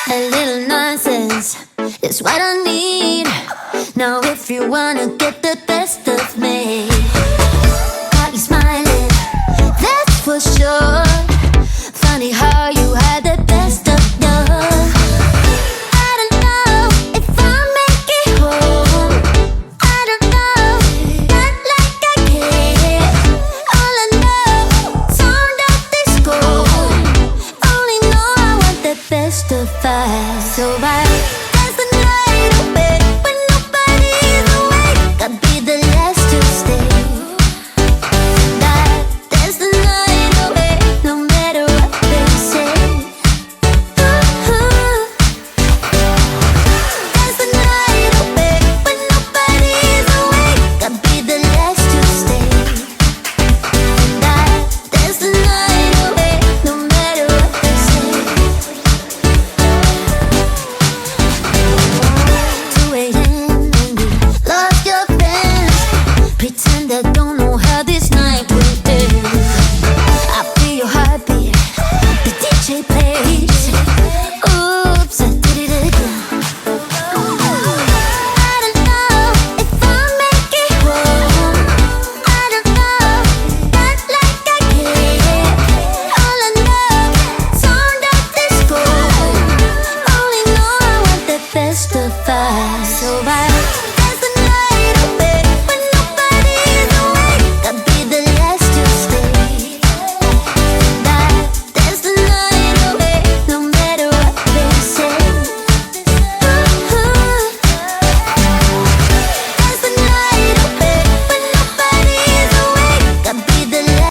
A little nonsense is what I need. Now if you wanna get the best of me, got you smiling, that's for sure. Funny how you had the best of love. I don't know if I'll make it home. I don't know, not like I care. All I know, sound of disco. Only know I want the best of us. So bye.